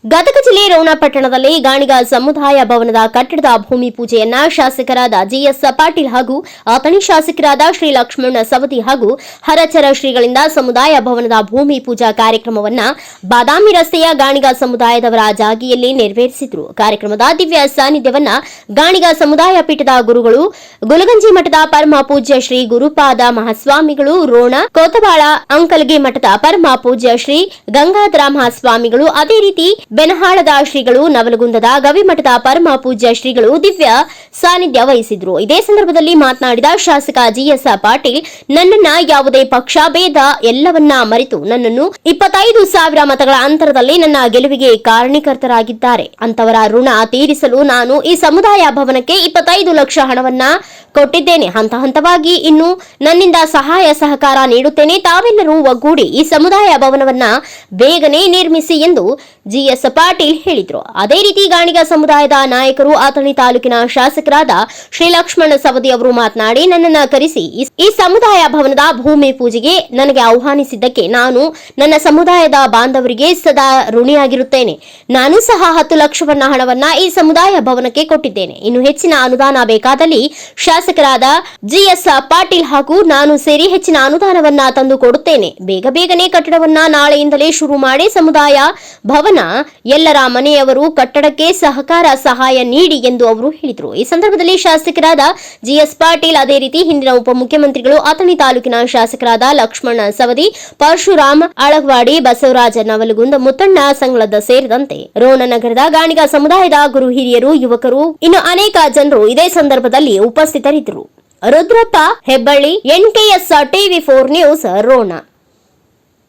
ಗದಗ ಜಿಲ್ಲೆ ರೋಣ ಪಟ್ಟಣದಲ್ಲಿ ಗಾಣಿಗ ಸಮುದಾಯ ಭವನದ ಕಟ್ಟಡದ ಭೂಮಿ ಪೂಜೆಯನ್ನ ಶಾಸಕರಾದ ಜಿಎಸ್ ಪಾಟೀಲ್ ಹಾಗೂ ಅಥಣಿ ಶಾಸಕರಾದ ಶ್ರೀ ಲಕ್ಷ್ಮಣ ಸವದಿ ಹಾಗೂ ಹರಚರ ಶ್ರೀಗಳಿಂದ ಸಮುದಾಯ ಭವನದ ಭೂಮಿ ಪೂಜಾ ಕಾರ್ಯಕ್ರಮವನ್ನ ಬಾದಾಮಿ ರಸ್ತೆಯ ಗಾಣಿಗ ಸಮುದಾಯದವರ ಜಾಗಿಯಲ್ಲಿ ನೆರವೇರಿಸಿದರು. ಕಾರ್ಯಕ್ರಮದ ದಿವ್ಯ ಸಾನ್ನಿಧ್ಯವನ್ನ ಗಾಣಿಗ ಸಮುದಾಯ ಪೀಠದ ಗುರುಗಳು, ಗುಲಗಂಜಿ ಮಠದ ಪರಮ ಪೂಜ್ಯ ಶ್ರೀ ಗುರುಪಾದ ಮಹಾಸ್ವಾಮಿಗಳು, ರೋಣ ಕೋತಬಾಳ ಅಂಕಲ್ಗಿ ಮಠದ ಪರಮ ಪೂಜ್ಯ ಶ್ರೀ ಗಂಗಾಧರ ಮಹಾಸ್ವಾಮಿಗಳು, ಅದೇ ರೀತಿ ಬೆನಹಾಳದ ಶ್ರೀಗಳು, ನವಲಗುಂದದ ಗವಿಮಠದ ಪರಮ ಪೂಜ್ಯ ಶ್ರೀಗಳು ದಿವ್ಯ ಸಾನ್ನಿಧ್ಯ ವಹಿಸಿದ್ರು. ಇದೇ ಸಂದರ್ಭದಲ್ಲಿ ಮಾತನಾಡಿದ ಶಾಸಕ ಜಿಎಸ್ ಪಾಟೀಲ್, ನನ್ನನ್ನ ಯಾವುದೇ ಪಕ್ಷ ಭೇದ ಎಲ್ಲವನ್ನ ಮರೆತು ನನ್ನನ್ನು 25,000 ಮತಗಳ ಅಂತರದಲ್ಲಿ ನನ್ನ ಗೆಲುವಿಗೆ ಕಾರಣೀಕರ್ತರಾಗಿದ್ದಾರೆ. ಅಂತವರ ಋಣ ತೀರಿಸಲು ನಾನು ಈ ಸಮುದಾಯ ಭವನಕ್ಕೆ 25 ಲಕ್ಷ ಹಣವನ್ನ ಕೊಟ್ಟಿದ್ದೇನೆ. ಹಂತ ಹಂತವಾಗಿ ಇನ್ನು ನನ್ನಿಂದ ಸಹಾಯ ಸಹಕಾರ ನೀಡುತ್ತೇನೆ. ತಾವೆಲ್ಲರೂ ಒಗ್ಗೂಡಿ ಈ ಸಮುದಾಯ ಭವನವನ್ನ ಬೇಗನೆ ನಿರ್ಮಿಸಿ ಎಂದು ಜಿಎಸ್ ಪಾಟೀಲ್ ಹೇಳಿದರು. ಅದೇ ರೀತಿ ಗಾಣಿಗ ಸಮುದಾಯದ ನಾಯಕರು, ಅಥಣಿ ತಾಲೂಕಿನ ಶಾಸಕರಾದ ಶ್ರೀ ಲಕ್ಷ್ಮಣ ಸವದಿ ಅವರು ಮಾತನಾಡಿ, ನನ್ನನ್ನು ಕರೆಸಿ ಈ ಸಮುದಾಯ ಭವನದ ಭೂಮಿ ಪೂಜೆಗೆ ನನಗೆ ಆಹ್ವಾನಿಸಿದ್ದಕ್ಕೆ ನಾನು ನನ್ನ ಸಮುದಾಯದ ಬಾಂಧವರಿಗೆ ಸದಾ ಋಣಿಯಾಗಿರುತ್ತೇನೆ. ನಾನು ಸಹ 10 ಲಕ್ಷವನ್ನ ಹಣವನ್ನ ಈ ಸಮುದಾಯ ಭವನಕ್ಕೆ ಕೊಟ್ಟಿದ್ದೇನೆ. ಇನ್ನು ಹೆಚ್ಚಿನ ಅನುದಾನ ಬೇಕಾದಲ್ಲಿ ಶಾಸಕರಾದ ಜಿಎಸ್ ಪಾಟೀಲ್ ಹಾಗೂ ನಾನು ಸೇರಿ ಹೆಚ್ಚಿನ ಅನುದಾನವನ್ನ ತಂದು ಕೊಡುತ್ತೇನೆ. ಬೇಗನೆ ಕಟ್ಟಡವನ್ನ ನಾಳೆಯಿಂದಲೇ ಶುರು ಮಾಡಿ ಸಮುದಾಯ ಭವನ ಎಲ್ಲರ ಮನೆಯವರು ಕಟ್ಟಡಕ್ಕೆ ಸಹಾಯ ನೀಡಿ ಎಂದು ಅವರು ಹೇಳಿದರು. ಈ ಸಂದರ್ಭದಲ್ಲಿ ಶಾಸಕರಾದ ಜಿಎಸ್ ಪಾಟೀಲ್, ಅದೇ ರೀತಿ ಹಿಂದಿನ ಉಪಮುಖ್ಯಮಂತ್ರಿಗಳು, ಅಥಣಿ ತಾಲೂಕಿನ ಶಾಸಕರಾದ ಲಕ್ಷ್ಮಣ ಸವದಿ, ಪರಶುರಾಮ್ ಅಳಗವಾಡಿ, ಬಸವರಾಜ ನವಲಗುಂದ, ಮುತ್ತಣ್ಣ ಸಂಗಳದ ಸೇರಿದಂತೆ ರೋಣ ನಗರದ ಗಾಣಿಗ ಸಮುದಾಯದ ಗುರು ಹಿರಿಯರು, ಯುವಕರು, ಇನ್ನು ಅನೇಕ ಜನರು ಇದೇ ಸಂದರ್ಭದಲ್ಲಿ ಉಪಸ್ಥಿತರಿದ್ದರು. Rudrappa Hebballi, NKS TV4 news, Ron.